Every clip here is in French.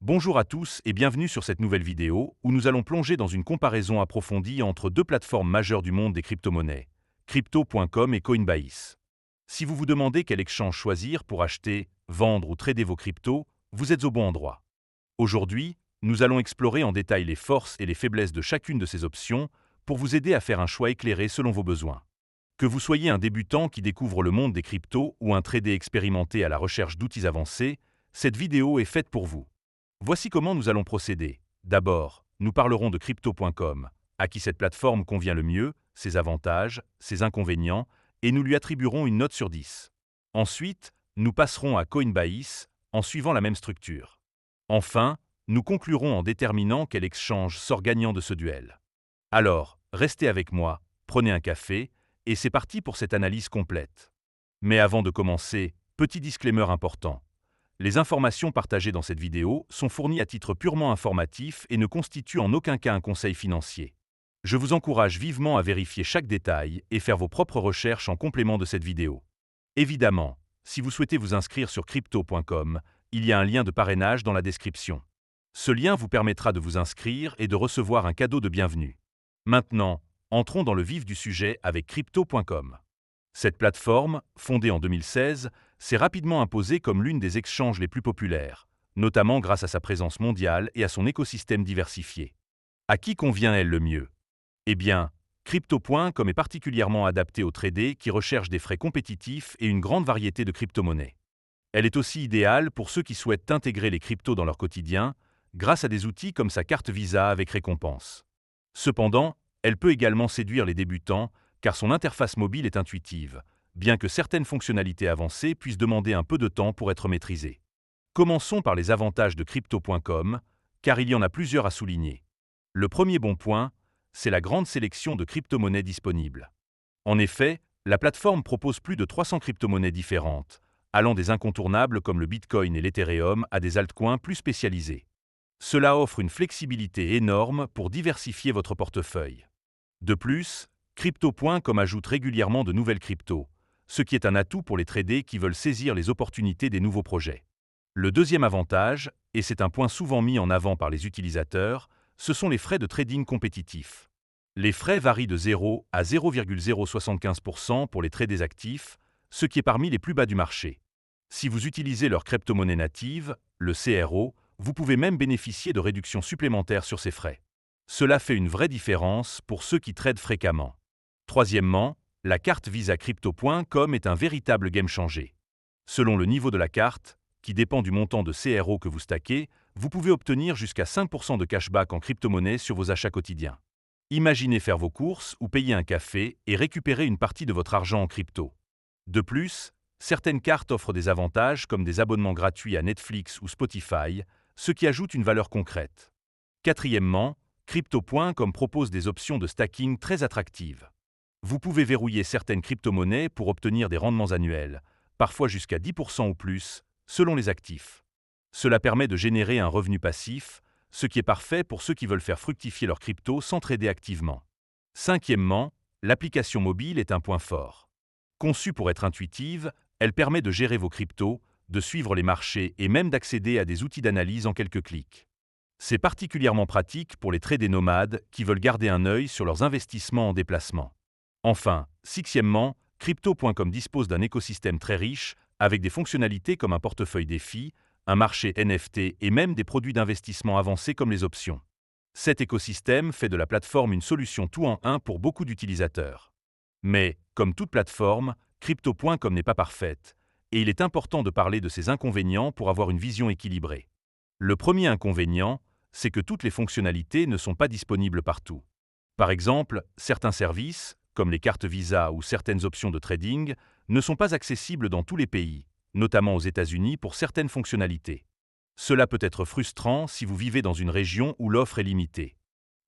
Bonjour à tous et bienvenue sur cette nouvelle vidéo où nous allons plonger dans une comparaison approfondie entre deux plateformes majeures du monde des crypto-monnaies, Crypto.com et Coinbase. Si vous vous demandez quel exchange choisir pour acheter, vendre ou trader vos cryptos, vous êtes au bon endroit. Aujourd'hui, nous allons explorer en détail les forces et les faiblesses de chacune de ces options pour vous aider à faire un choix éclairé selon vos besoins. Que vous soyez un débutant qui découvre le monde des cryptos ou un trader expérimenté à la recherche d'outils avancés, cette vidéo est faite pour vous. Voici comment nous allons procéder. D'abord, nous parlerons de Crypto.com, à qui cette plateforme convient le mieux, ses avantages, ses inconvénients, et nous lui attribuerons une note sur 10. Ensuite, nous passerons à Coinbase, en suivant la même structure. Enfin, nous conclurons en déterminant quel exchange sort gagnant de ce duel. Alors, restez avec moi, prenez un café, et c'est parti pour cette analyse complète. Mais avant de commencer, petit disclaimer important. Les informations partagées dans cette vidéo sont fournies à titre purement informatif et ne constituent en aucun cas un conseil financier. Je vous encourage vivement à vérifier chaque détail et faire vos propres recherches en complément de cette vidéo. Évidemment, si vous souhaitez vous inscrire sur Crypto.com, il y a un lien de parrainage dans la description. Ce lien vous permettra de vous inscrire et de recevoir un cadeau de bienvenue. Maintenant, entrons dans le vif du sujet avec Crypto.com. Cette plateforme, fondée en 2016, s'est rapidement imposée comme l'une des exchanges les plus populaires, notamment grâce à sa présence mondiale et à son écosystème diversifié. À qui convient-elle le mieux? Eh bien, Crypto.com est particulièrement adaptée aux traders qui recherchent des frais compétitifs et une grande variété de crypto-monnaies. Elle est aussi idéale pour ceux qui souhaitent intégrer les cryptos dans leur quotidien, grâce à des outils comme sa carte Visa avec récompense. Cependant, elle peut également séduire les débutants, car son interface mobile est intuitive, bien que certaines fonctionnalités avancées puissent demander un peu de temps pour être maîtrisées. Commençons par les avantages de Crypto.com, car il y en a plusieurs à souligner. Le premier bon point, c'est la grande sélection de crypto-monnaies disponibles. En effet, la plateforme propose plus de 300 crypto-monnaies différentes, allant des incontournables comme le Bitcoin et l'Ethereum à des altcoins plus spécialisés. Cela offre une flexibilité énorme pour diversifier votre portefeuille. De plus, Crypto.com ajoute régulièrement de nouvelles cryptos, ce qui est un atout pour les traders qui veulent saisir les opportunités des nouveaux projets. Le deuxième avantage, et c'est un point souvent mis en avant par les utilisateurs, ce sont les frais de trading compétitifs. Les frais varient de 0 à 0,075% pour les traders actifs, ce qui est parmi les plus bas du marché. Si vous utilisez leur crypto-monnaie native, le CRO, vous pouvez même bénéficier de réductions supplémentaires sur ces frais. Cela fait une vraie différence pour ceux qui tradent fréquemment. Troisièmement, la carte Visa Crypto.com est un véritable game changer. Selon le niveau de la carte, qui dépend du montant de CRO que vous stackez, vous pouvez obtenir jusqu'à 5% de cashback en crypto-monnaie sur vos achats quotidiens. Imaginez faire vos courses ou payer un café et récupérer une partie de votre argent en crypto. De plus, certaines cartes offrent des avantages comme des abonnements gratuits à Netflix ou Spotify, ce qui ajoute une valeur concrète. Quatrièmement, Crypto.com propose des options de stacking très attractives. Vous pouvez verrouiller certaines crypto-monnaies pour obtenir des rendements annuels, parfois jusqu'à 10% ou plus, selon les actifs. Cela permet de générer un revenu passif, ce qui est parfait pour ceux qui veulent faire fructifier leur crypto sans trader activement. Cinquièmement, l'application mobile est un point fort. Conçue pour être intuitive, elle permet de gérer vos cryptos, de suivre les marchés et même d'accéder à des outils d'analyse en quelques clics. C'est particulièrement pratique pour les traders nomades qui veulent garder un œil sur leurs investissements en déplacement. Enfin, sixièmement, Crypto.com dispose d'un écosystème très riche, avec des fonctionnalités comme un portefeuille défi, un marché NFT et même des produits d'investissement avancés comme les options. Cet écosystème fait de la plateforme une solution tout en un pour beaucoup d'utilisateurs. Mais, comme toute plateforme, Crypto.com n'est pas parfaite, et il est important de parler de ses inconvénients pour avoir une vision équilibrée. Le premier inconvénient, c'est que toutes les fonctionnalités ne sont pas disponibles partout. Par exemple, certains services, comme les cartes Visa ou certaines options de trading, ne sont pas accessibles dans tous les pays, notamment aux États-Unis pour certaines fonctionnalités. Cela peut être frustrant si vous vivez dans une région où l'offre est limitée.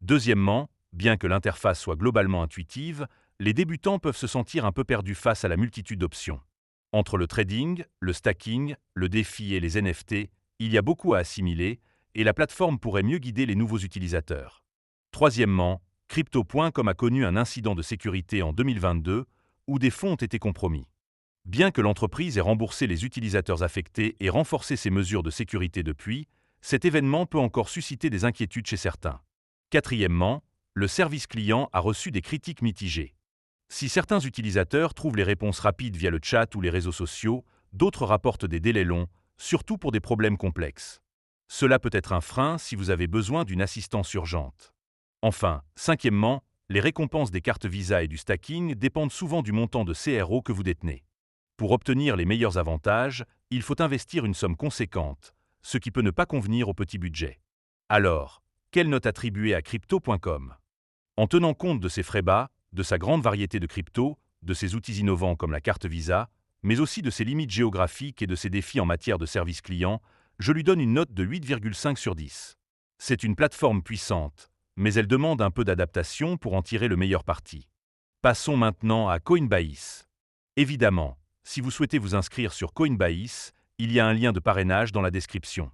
Deuxièmement, bien que l'interface soit globalement intuitive, les débutants peuvent se sentir un peu perdus face à la multitude d'options. Entre le trading, le stacking, le défi et les NFT, il y a beaucoup à assimiler, et la plateforme pourrait mieux guider les nouveaux utilisateurs. Troisièmement, Crypto.com a connu un incident de sécurité en 2022 où des fonds ont été compromis. Bien que l'entreprise ait remboursé les utilisateurs affectés et renforcé ses mesures de sécurité depuis, cet événement peut encore susciter des inquiétudes chez certains. Quatrièmement, le service client a reçu des critiques mitigées. Si certains utilisateurs trouvent les réponses rapides via le chat ou les réseaux sociaux, d'autres rapportent des délais longs, surtout pour des problèmes complexes. Cela peut être un frein si vous avez besoin d'une assistance urgente. Enfin, cinquièmement, les récompenses des cartes Visa et du stacking dépendent souvent du montant de CRO que vous détenez. Pour obtenir les meilleurs avantages, il faut investir une somme conséquente, ce qui peut ne pas convenir au petit budget. Alors, quelle note attribuer à Crypto.com? En tenant compte de ses frais bas, de sa grande variété de cryptos, de ses outils innovants comme la carte Visa, mais aussi de ses limites géographiques et de ses défis en matière de service client, je lui donne une note de 8,5 sur 10. C'est une plateforme puissante, mais elle demande un peu d'adaptation pour en tirer le meilleur parti. Passons maintenant à Coinbase. Évidemment, si vous souhaitez vous inscrire sur Coinbase, il y a un lien de parrainage dans la description.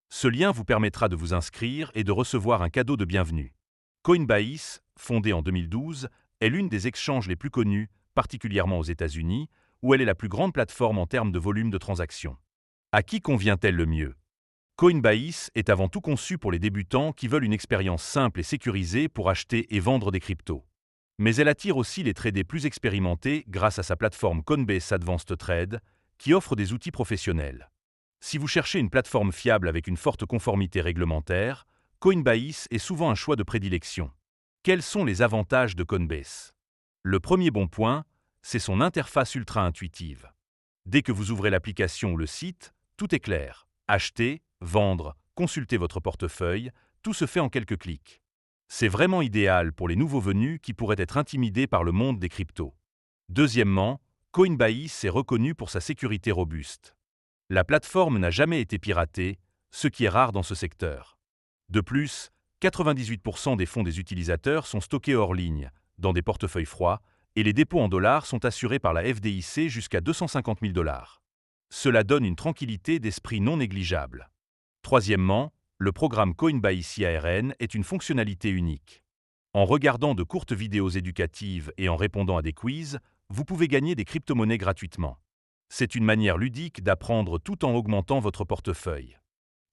Ce lien vous permettra de vous inscrire et de recevoir un cadeau de bienvenue. Coinbase, fondée en 2012, est l'une des exchanges les plus connues, particulièrement aux États-Unis, où elle est la plus grande plateforme en termes de volume de transactions. À qui convient-elle le mieux? Coinbase est avant tout conçue pour les débutants qui veulent une expérience simple et sécurisée pour acheter et vendre des cryptos. Mais elle attire aussi les traders plus expérimentés grâce à sa plateforme Coinbase Advanced Trade, qui offre des outils professionnels. Si vous cherchez une plateforme fiable avec une forte conformité réglementaire, Coinbase est souvent un choix de prédilection. Quels sont les avantages de Coinbase? Le premier bon point, c'est son interface ultra intuitive. Dès que vous ouvrez l'application ou le site, tout est clair. Acheter, vendre, consulter votre portefeuille, tout se fait en quelques clics. C'est vraiment idéal pour les nouveaux venus qui pourraient être intimidés par le monde des cryptos. Deuxièmement, Coinbase est reconnue pour sa sécurité robuste. La plateforme n'a jamais été piratée, ce qui est rare dans ce secteur. De plus, 98% des fonds des utilisateurs sont stockés hors ligne, dans des portefeuilles froids, et les dépôts en dollars sont assurés par la FDIC jusqu'à 250 000 $. Cela donne une tranquillité d'esprit non négligeable. Troisièmement, le programme Coinbase IARN est une fonctionnalité unique. En regardant de courtes vidéos éducatives et en répondant à des quiz, vous pouvez gagner des crypto-monnaies gratuitement. C'est une manière ludique d'apprendre tout en augmentant votre portefeuille.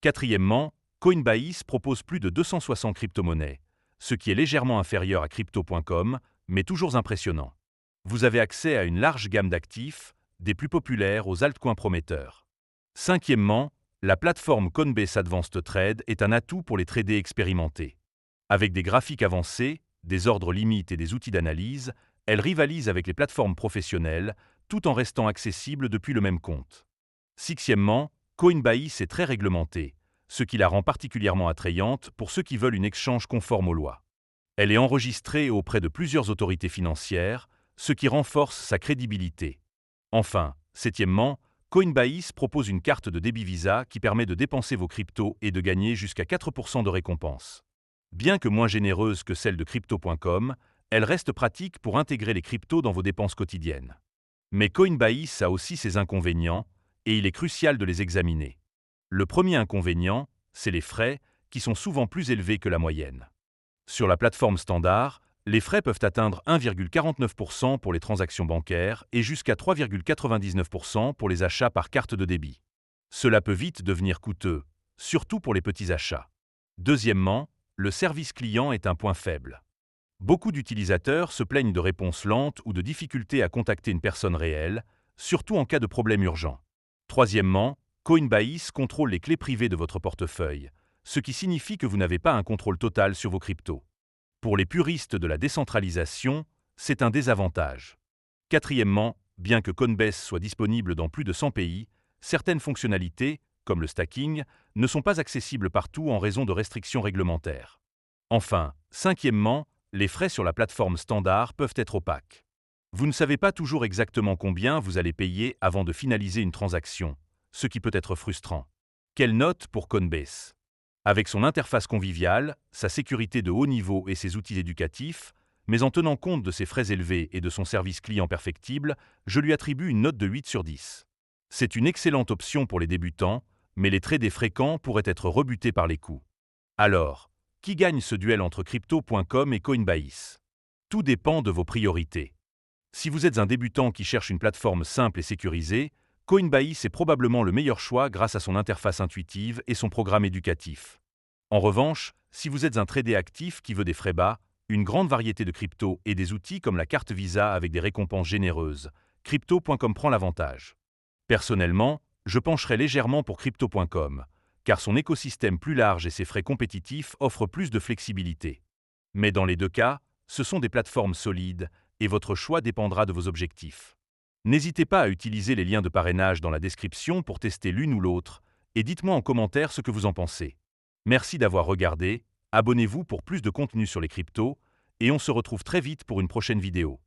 Quatrièmement, Coinbase propose plus de 260 crypto-monnaies, ce qui est légèrement inférieur à Crypto.com, mais toujours impressionnant. Vous avez accès à une large gamme d'actifs, des plus populaires aux altcoins prometteurs. Cinquièmement, la plateforme Coinbase Advanced Trade est un atout pour les traders expérimentés. Avec des graphiques avancés, des ordres limites et des outils d'analyse, elle rivalise avec les plateformes professionnelles, tout en restant accessible depuis le même compte. Sixièmement, Coinbase est très réglementée, ce qui la rend particulièrement attrayante pour ceux qui veulent une exchange conforme aux lois. Elle est enregistrée auprès de plusieurs autorités financières, ce qui renforce sa crédibilité. Enfin, septièmement, Coinbase propose une carte de débit Visa qui permet de dépenser vos cryptos et de gagner jusqu'à 4% de récompense. Bien que moins généreuse que celle de Crypto.com, elle reste pratique pour intégrer les cryptos dans vos dépenses quotidiennes. Mais Coinbase a aussi ses inconvénients, et il est crucial de les examiner. Le premier inconvénient, c'est les frais, qui sont souvent plus élevés que la moyenne. Sur la plateforme standard, les frais peuvent atteindre 1,49% pour les transactions bancaires et jusqu'à 3,99% pour les achats par carte de débit. Cela peut vite devenir coûteux, surtout pour les petits achats. Deuxièmement, le service client est un point faible. Beaucoup d'utilisateurs se plaignent de réponses lentes ou de difficultés à contacter une personne réelle, surtout en cas de problème urgent. Troisièmement, Coinbase contrôle les clés privées de votre portefeuille, ce qui signifie que vous n'avez pas un contrôle total sur vos cryptos. Pour les puristes de la décentralisation, c'est un désavantage. Quatrièmement, bien que Coinbase soit disponible dans plus de 100 pays, certaines fonctionnalités, comme le stacking, ne sont pas accessibles partout en raison de restrictions réglementaires. Enfin, cinquièmement, les frais sur la plateforme standard peuvent être opaques. Vous ne savez pas toujours exactement combien vous allez payer avant de finaliser une transaction, ce qui peut être frustrant. Quelle note pour Coinbase? Avec son interface conviviale, sa sécurité de haut niveau et ses outils éducatifs, mais en tenant compte de ses frais élevés et de son service client perfectible, je lui attribue une note de 8 sur 10. C'est une excellente option pour les débutants, mais les traders fréquents pourraient être rebutés par les coûts. Alors, qui gagne ce duel entre Crypto.com et Coinbase? Tout dépend de vos priorités. Si vous êtes un débutant qui cherche une plateforme simple et sécurisée, Coinbase est probablement le meilleur choix grâce à son interface intuitive et son programme éducatif. En revanche, si vous êtes un trader actif qui veut des frais bas, une grande variété de cryptos et des outils comme la carte Visa avec des récompenses généreuses, Crypto.com prend l'avantage. Personnellement, je pencherai légèrement pour Crypto.com, car son écosystème plus large et ses frais compétitifs offrent plus de flexibilité. Mais dans les deux cas, ce sont des plateformes solides et votre choix dépendra de vos objectifs. N'hésitez pas à utiliser les liens de parrainage dans la description pour tester l'une ou l'autre, et dites-moi en commentaire ce que vous en pensez. Merci d'avoir regardé, abonnez-vous pour plus de contenu sur les cryptos, et on se retrouve très vite pour une prochaine vidéo.